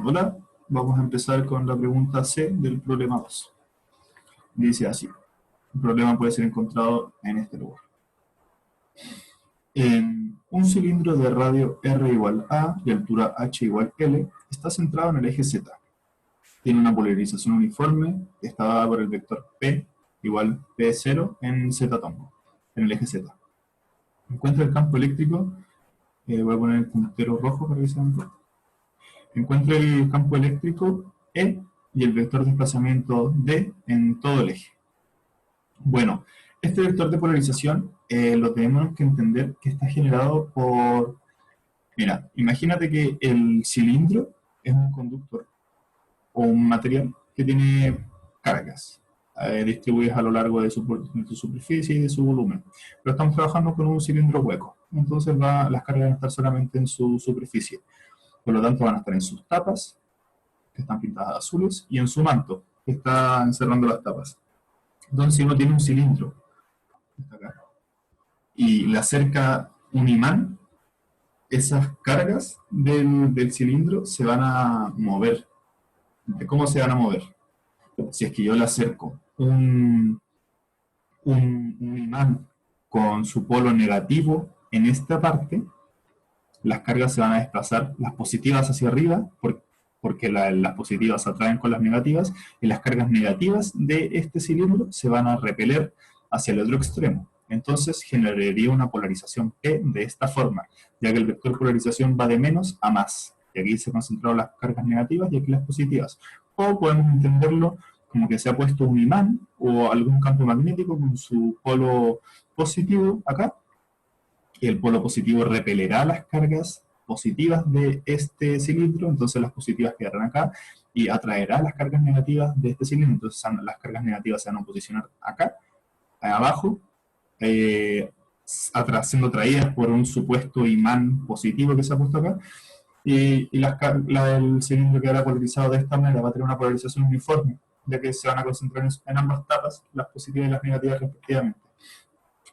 Hola, vamos a empezar con la pregunta C del problema 2. Dice así, el problema puede ser encontrado en este lugar. Un cilindro de radio R igual A y altura H igual L está centrado en el eje Z. Tiene una polarización uniforme, está dada por el vector P igual P0 en Z tombo, en el eje Z. Encuentra el campo eléctrico, voy a poner el puntero rojo para que se vean. Encuentra el campo eléctrico E y el vector de desplazamiento D en todo el eje. Bueno, este vector de polarización lo tenemos que entender que está generado por... Mira, imagínate que el cilindro es un conductor o un material que tiene cargas distribuidas a lo largo de su superficie y de su volumen. Pero estamos trabajando con un cilindro hueco, entonces las cargas van a estar solamente en su superficie. Por lo tanto, van a estar en sus tapas, que están pintadas azules, y en su manto, que está encerrando las tapas. Entonces, si uno tiene un cilindro, está acá, y le acerca un imán, esas cargas del cilindro se van a mover. ¿Cómo se van a mover? Si es que yo le acerco un imán con su polo negativo en esta parte, las cargas se van a desplazar, las positivas hacia arriba, porque las positivas atraen con las negativas, y las cargas negativas de este cilindro se van a repeler hacia el otro extremo. Entonces generaría una polarización P de esta forma, ya que el vector de polarización va de menos a más. Y aquí se concentraron las cargas negativas y aquí las positivas. O podemos entenderlo como que se ha puesto un imán o algún campo magnético con su polo positivo acá, y el polo positivo repelerá las cargas positivas de este cilindro, entonces las positivas quedarán acá, y atraerá las cargas negativas de este cilindro, entonces las cargas negativas se van a posicionar acá, abajo, siendo traídas por un supuesto imán positivo que se ha puesto acá, y el cilindro quedará polarizado de esta manera, va a tener una polarización uniforme, ya que se van a concentrar en ambas tapas, las positivas y las negativas respectivamente.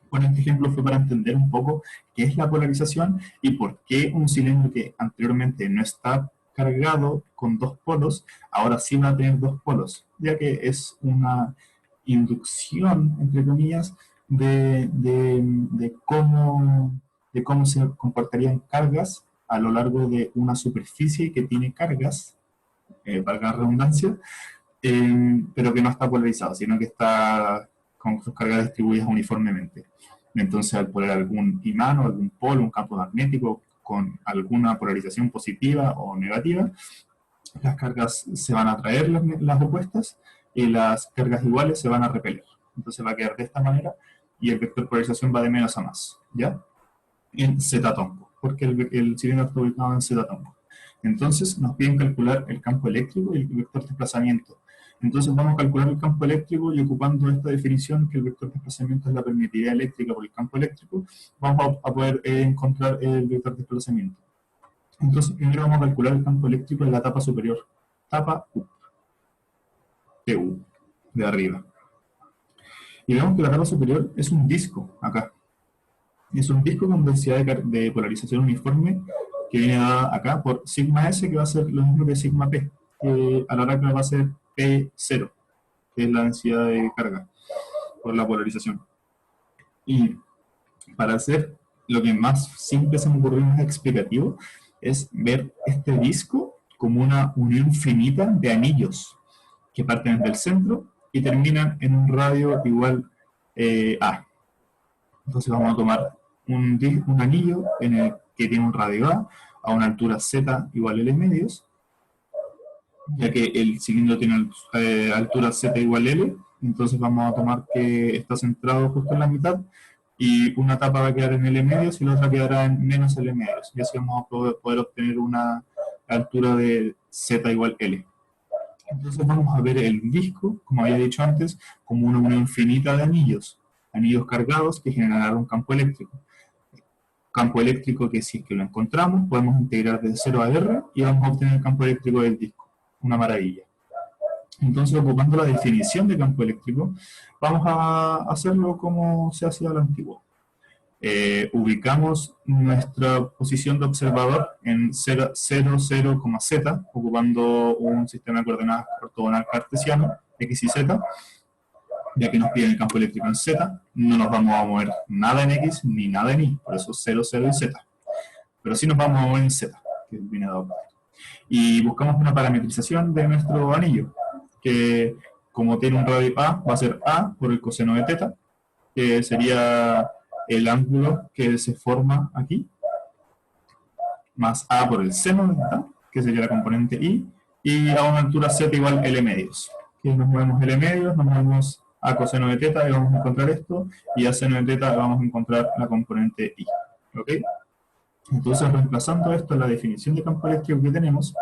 Bueno, este ejemplo fue para entender un poco qué es la polarización y por qué un cilindro que anteriormente no está cargado con dos polos, ahora sí va a tener dos polos, ya que es una inducción, entre comillas, de cómo se comportarían cargas a lo largo de una superficie que tiene cargas, valga la redundancia, pero que no está polarizado, sino que está con sus cargas distribuidas uniformemente. Entonces, al poner algún imán o algún polo, un campo magnético con alguna polarización positiva o negativa, las cargas se van a atraer las opuestas y las cargas iguales se van a repeler. Entonces va a quedar de esta manera y el vector de polarización va de menos a más, ¿ya? En Z-tombo, porque el cilindro está ubicado en Z-tombo. Entonces nos piden calcular el campo eléctrico y el vector de desplazamiento. Entonces vamos a calcular el campo eléctrico y ocupando esta definición que el vector de desplazamiento es la permitividad eléctrica por el campo eléctrico, vamos a poder encontrar el vector de desplazamiento. Entonces primero vamos a calcular el campo eléctrico en la tapa superior, tapa U, TU, de arriba. Y vemos que la tapa superior es un disco, acá. Es un disco con densidad de polarización uniforme que viene dada acá por sigma S, que va a ser lo mismo que sigma P, que a la larga va a ser P0, que es la densidad de carga por la polarización. Y para hacer lo que más simple se me ocurrió, más explicativo, es ver este disco como una unión finita de anillos que parten del centro y terminan en un radio igual A. Entonces vamos a tomar un anillo en el que tiene un radio a una altura Z igual L medios, ya que el cilindro tiene altura Z igual L, entonces vamos a tomar que está centrado justo en la mitad, y una tapa va a quedar en L medios y la otra quedará en menos L medios, y así vamos a poder obtener una altura de Z igual L. Entonces vamos a ver el disco, como había dicho antes, como una unión finita de anillos cargados que generarán un campo eléctrico. Campo eléctrico que, si es que lo encontramos, podemos integrar de 0 a R y vamos a obtener el campo eléctrico del disco. Una maravilla. Entonces, ocupando la definición de campo eléctrico, vamos a hacerlo como se hacía a la antigua. ubicamos nuestra posición de observador en 0, 0, z, ocupando un sistema de coordenadas ortogonal cartesiano, x y z, ya que nos piden el campo eléctrico en z, no nos vamos a mover nada en x ni nada en y, por eso 0, 0 y z. Pero sí nos vamos a mover en z, que viene dado por esto. Y buscamos una parametrización de nuestro anillo, que como tiene un radio A, va a ser A por el coseno de teta, que sería el ángulo que se forma aquí, más A por el seno de teta, que sería la componente y a una altura z igual L medios. Que nos movemos L medios, nos movemos a coseno de teta y vamos a encontrar esto, y a seno de teta vamos a encontrar la componente I. ¿Ok? Entonces, reemplazando esto en la definición de campo eléctrico que tenemos,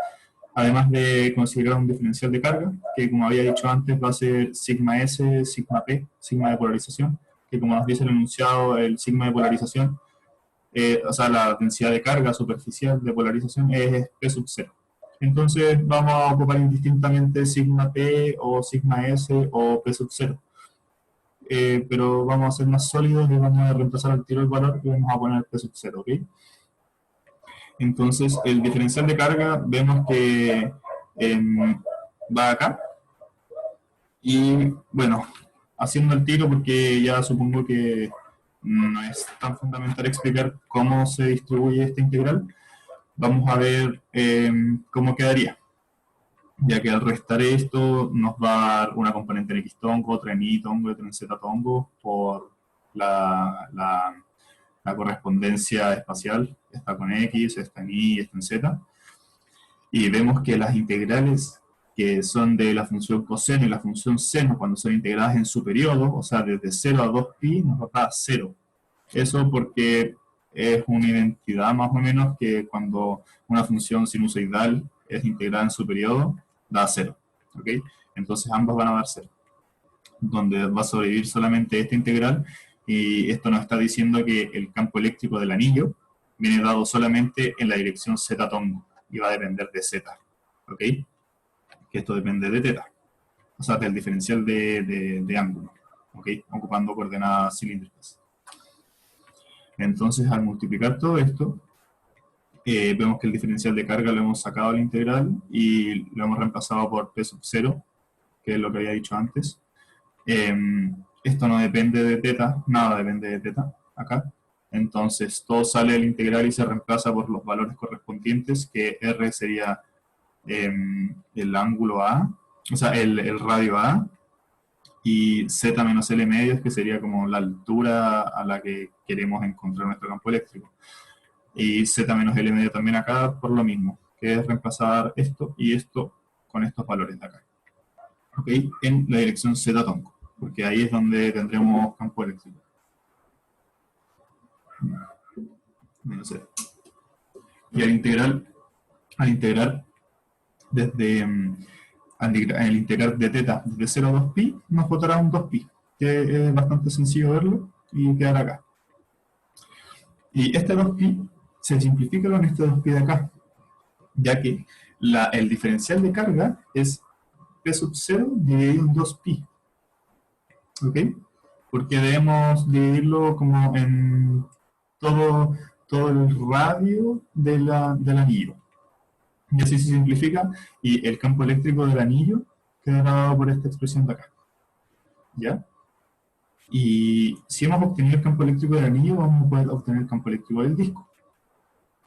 además de considerar un diferencial de carga, que como había dicho antes va a ser sigma S, sigma P, sigma de polarización, que como nos dice el enunciado, el sigma de polarización, o sea, la densidad de carga superficial de polarización es P sub 0. Entonces vamos a ocupar indistintamente sigma P o sigma S o P sub 0. Pero vamos a ser más sólidos y vamos a reemplazar al tiro el valor y vamos a poner P sub 0, ¿ok? Entonces, el diferencial de carga vemos que va acá. Y bueno, haciendo el tiro, porque ya supongo que no es tan fundamental explicar cómo se distribuye esta integral, vamos a ver cómo quedaría. Ya que al restar esto nos va a dar una componente en x tongo, otra en y tongo, otra en z tongo, por la correspondencia espacial, está con x, está en y, está en z, y vemos que las integrales que son de la función coseno y la función seno, cuando son integradas en su periodo, o sea, desde 0 a 2pi, nos va a dar 0. Eso porque es una identidad más o menos que cuando una función sinusoidal es integrada en su periodo, da 0. ¿Ok? Entonces ambas van a dar 0. Donde va a sobrevivir solamente esta integral, y esto nos está diciendo que el campo eléctrico del anillo viene dado solamente en la dirección z tongo y va a depender de z, ¿ok? Que esto depende de teta, o sea, del diferencial de ángulo, ¿ok? Ocupando coordenadas cilíndricas. Entonces, al multiplicar todo esto, vemos que el diferencial de carga lo hemos sacado a la integral y lo hemos reemplazado por P sub 0, que es lo que había dicho antes. Esto no depende de teta, nada depende de teta acá. Entonces todo sale del integral y se reemplaza por los valores correspondientes, que R sería el ángulo A, o sea, el radio A, y Z menos L medios, que sería como la altura a la que queremos encontrar nuestro campo eléctrico. Y Z menos L medio también acá por lo mismo, que es reemplazar esto y esto con estos valores de acá. ¿Ok? En la dirección Z tongo, porque ahí es donde tendremos campo eléctrico. Menos Z. Y al integrar desde al integrar de teta desde 0 a 2pi, nos botará un 2pi, que es bastante sencillo verlo y quedar acá. Y este 2pi se simplifica con este 2pi de acá, ya que el diferencial de carga es P sub 0 dividido en 2pi. ¿Ok? Porque debemos dividirlo como en todo el radio del anillo. Y así se simplifica, y el campo eléctrico del anillo queda dado por esta expresión de acá. ¿Ya? Y si hemos obtenido el campo eléctrico del anillo, vamos a poder obtener el campo eléctrico del disco.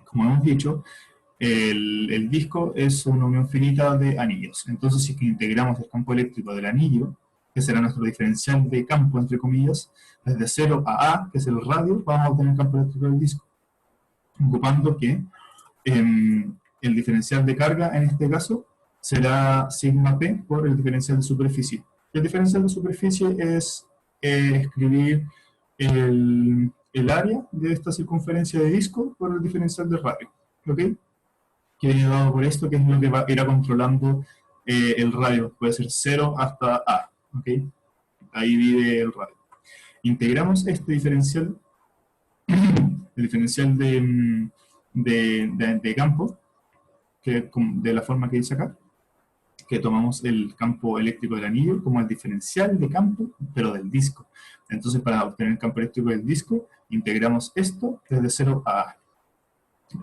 Como hemos dicho, el disco es una unión finita de anillos. Entonces, si integramos el campo eléctrico del anillo, que será nuestro diferencial de campo, entre comillas, desde 0 a, que es el radio, vamos a obtener el campo eléctrico del disco. Ocupando que el diferencial de carga, en este caso, será sigma p por el diferencial de superficie. El diferencial de superficie es escribir el área de esta circunferencia de disco por el diferencial de radio. ¿Ok? Que viene dado por esto, que es lo que irá controlando el radio. Puede ser 0 hasta A. ¿Ok? Ahí vive el radio. Integramos este diferencial, el diferencial de campo, que de la forma que dice acá, que tomamos el campo eléctrico del anillo como el diferencial de campo, pero del disco. Entonces, para obtener el campo eléctrico del disco, Integramos esto desde 0 a A.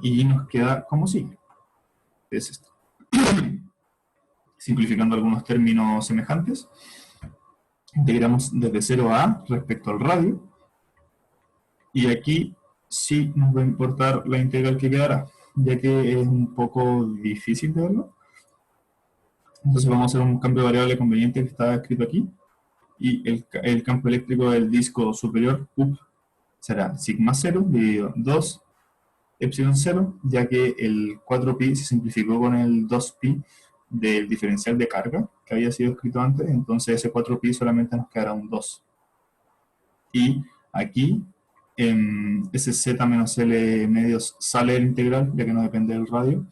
Y nos queda como sigue. Es esto. Simplificando algunos términos semejantes, integramos desde 0 a A respecto al radio. Y aquí sí nos va a importar la integral que quedará, ya que es un poco difícil de verlo. Entonces vamos a hacer un cambio de variable conveniente que está escrito aquí. Y el campo eléctrico del disco superior, UP, será sigma 0 dividido 2 epsilon 0, ya que el 4pi se simplificó con el 2pi del diferencial de carga que había sido escrito antes, entonces ese 4pi solamente nos quedará un 2. Y aquí ese z menos l medios sale del integral, ya que no depende del radio,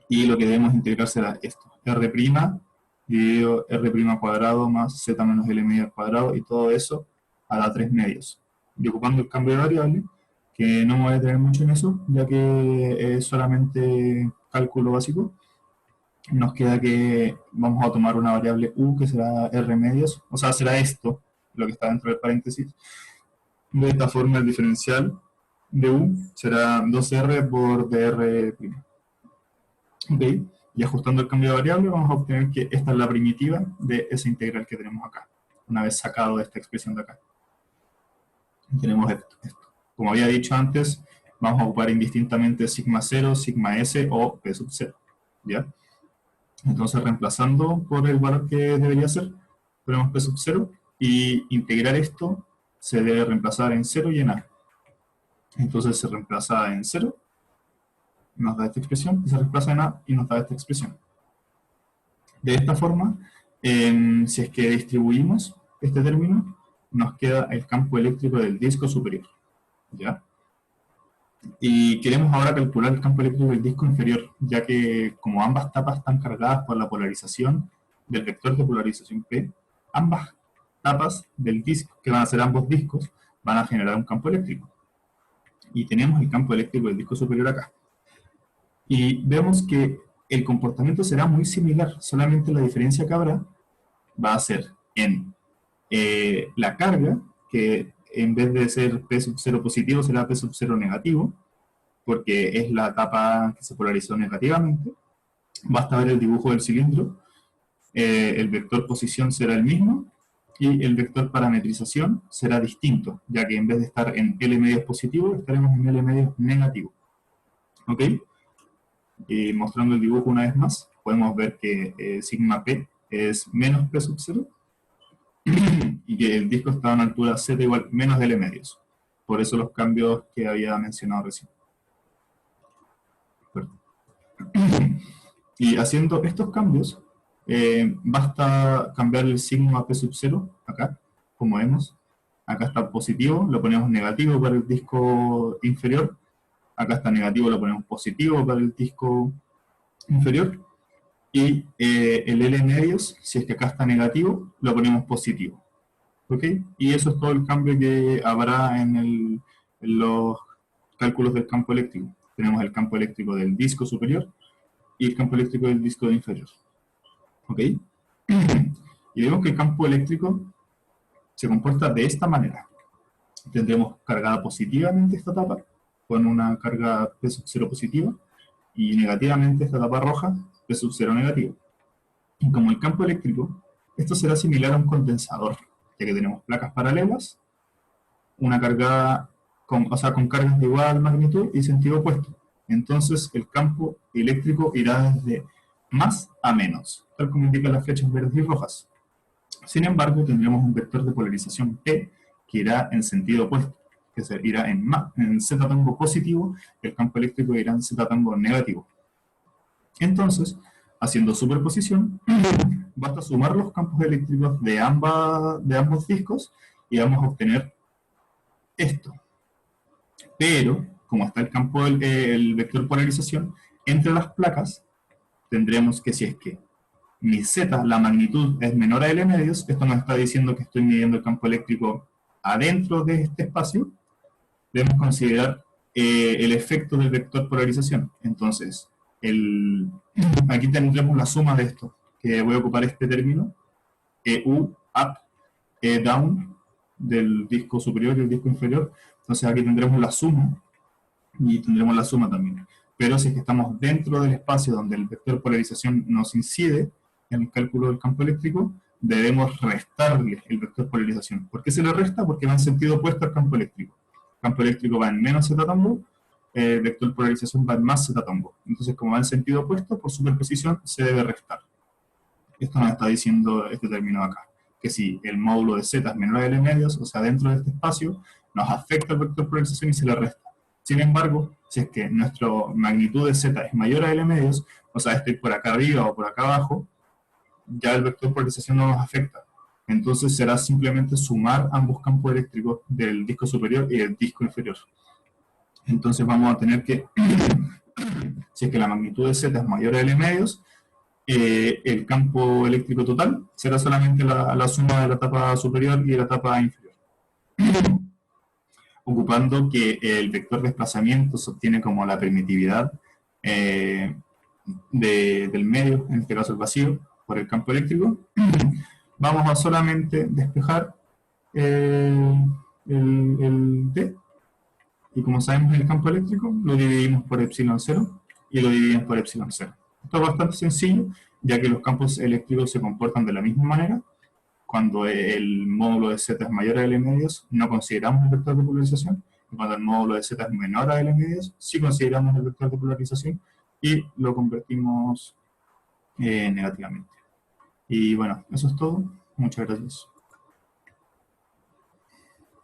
y lo que debemos integrar será esto, r' dividido r' cuadrado más z menos l medio al cuadrado, y todo eso a la 3 medios. Y ocupando el cambio de variable, que no me voy a detener mucho en eso, ya que es solamente cálculo básico, nos queda que vamos a tomar una variable u que será r medios, o sea, será esto, lo que está dentro del paréntesis. De esta forma el diferencial de u será 2r por dr'. Ok, y ajustando el cambio de variable vamos a obtener que esta es la primitiva de esa integral que tenemos acá, una vez sacado de esta expresión de acá. Tenemos esto. Como había dicho antes, vamos a ocupar indistintamente sigma 0, sigma s o p sub 0. ¿Ya? Entonces, reemplazando por el valor que debería ser, ponemos p sub 0 y integrar esto se debe reemplazar en 0 y en a. Entonces se reemplaza en 0, nos da esta expresión, y se reemplaza en a y nos da esta expresión. De esta forma, si es que distribuimos este término, nos queda el campo eléctrico del disco superior. ¿Ya? Y queremos ahora calcular el campo eléctrico del disco inferior, ya que como ambas tapas están cargadas por la polarización del vector de polarización P, ambas tapas del disco, que van a ser ambos discos, van a generar un campo eléctrico. Y tenemos el campo eléctrico del disco superior acá. Y vemos que el comportamiento será muy similar, solamente la diferencia que habrá va a ser en la carga, que en vez de ser P sub 0 positivo será P sub 0 negativo, porque es la etapa que se polarizó negativamente. Basta ver el dibujo del cilindro, el vector posición será el mismo, y el vector parametrización será distinto, ya que en vez de estar en L medios positivo, estaremos en L medios negativo. ¿Ok? Y mostrando el dibujo una vez más, podemos ver que sigma P es menos P sub 0, y que el disco está a una altura z igual menos de L medios. Por eso los cambios que había mencionado recién. Y haciendo estos cambios, basta cambiar el signo a P sub 0, acá, como vemos. Acá está positivo, lo ponemos negativo para el disco inferior. Acá está negativo, lo ponemos positivo para el disco inferior. Y el L medios, si es que acá está negativo, lo ponemos positivo. ¿Ok? Y eso es todo el cambio que habrá en los cálculos del campo eléctrico. Tenemos el campo eléctrico del disco superior y el campo eléctrico del disco inferior. ¿Ok? Y vemos que el campo eléctrico se comporta de esta manera. Tendremos cargada positivamente esta tapa, con una carga P sub 0 positiva, y negativamente esta tapa roja, P sub 0 negativo. Y como el campo eléctrico, esto será similar a un condensador, ya que tenemos placas paralelas, una cargada con cargas de igual magnitud y sentido opuesto. Entonces el campo eléctrico irá desde más a menos, tal como indican las flechas verdes y rojas. Sin embargo, tendremos un vector de polarización P que irá en sentido opuesto, que irá en z tango positivo, y el campo eléctrico irá en z tango negativo. Entonces, haciendo superposición, basta sumar los campos eléctricos de ambos discos y vamos a obtener esto. Pero, como está el campo el vector polarización, entre las placas tendremos que, si es que mi z, la magnitud, es menor a L medios, esto nos está diciendo que estoy midiendo el campo eléctrico adentro de este espacio, debemos considerar el efecto del vector polarización. Entonces, aquí tendremos la suma de esto, que voy a ocupar este término, U up, down, del disco superior y el disco inferior, Entonces aquí tendremos la suma, y tendremos la suma también. Pero si es que estamos dentro del espacio donde el vector de polarización nos incide en el cálculo del campo eléctrico, debemos restarle el vector de polarización. ¿Por qué se le resta? Porque va en sentido opuesto al campo eléctrico. El campo eléctrico va en menos z tombo, el vector de polarización va en más z tombo. Entonces, como va en sentido opuesto, por superposición se debe restar. Esto nos está diciendo este término acá, que si el módulo de z es menor a L medios, o sea, dentro de este espacio, nos afecta el vector de polarización y se le resta. Sin embargo, si es que nuestra magnitud de z es mayor a L medios, o sea, estoy por acá arriba o por acá abajo, ya el vector de polarización no nos afecta. Entonces será simplemente sumar ambos campos eléctricos del disco superior y del disco inferior. Entonces vamos a tener que, si es que la magnitud de z es mayor a L medios, el campo eléctrico total será solamente la suma de la etapa superior y de la etapa inferior. Ocupando que el vector de desplazamiento se obtiene como la permitividad del medio, en este caso el vacío, por el campo eléctrico, vamos a solamente despejar el D, y como sabemos el campo eléctrico, lo dividimos por epsilon 0 y lo dividimos por epsilon 0. Esto es bastante sencillo, ya que los campos eléctricos se comportan de la misma manera. Cuando el módulo de z es mayor a L medios, no consideramos el vector de polarización, y cuando el módulo de z es menor a L medios, sí consideramos el vector de polarización y lo convertimos negativamente. Y bueno, eso es todo. Muchas gracias.